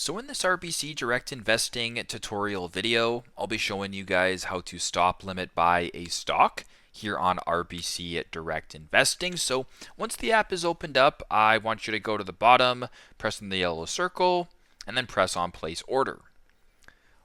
So in this RBC Direct Investing tutorial video, I'll be showing you guys how to stop limit buy a stock here on RBC Direct Investing. So once the app is opened up, I want you to go to the bottom, press on the yellow circle, and then press on place order.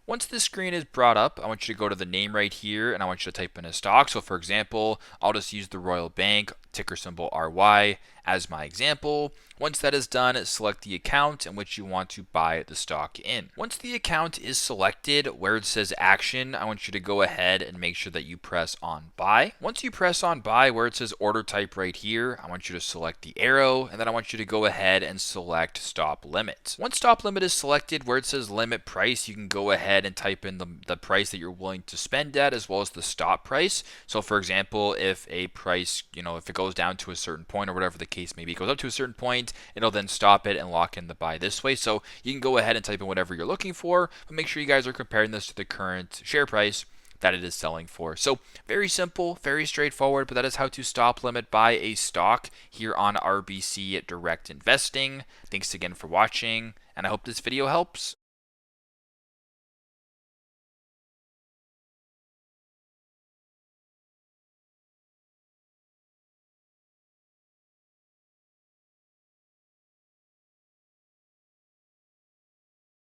Once this screen is brought up, I want you to go to the name right here and I want you to type in a stock. So for example, I'll just use the Royal Bank, ticker symbol RY, as my example. Once that is done, select the account in which you want to buy the stock in. Once the account is selected, where it says action, I want you to go ahead and make sure that you press on buy. Once you press on buy, where it says order type right here, I want you to select the arrow, and then I want you to go ahead and select stop limit. Once stop limit is selected, where it says limit price, you can go ahead and type in the price that you're willing to spend at, as well as the stop price. So for example, if a price, if it goes down to a certain point or whatever the case may be, it goes up to a certain point, it'll then stop it and lock in the buy this way. So you can go ahead and type in whatever you're looking for, but make sure you guys are comparing this to the current share price that it is selling for. So very simple, very straightforward, but that is how to stop limit buy a stock here on RBC Direct Investing. Thanks again for watching, and I hope this video helps.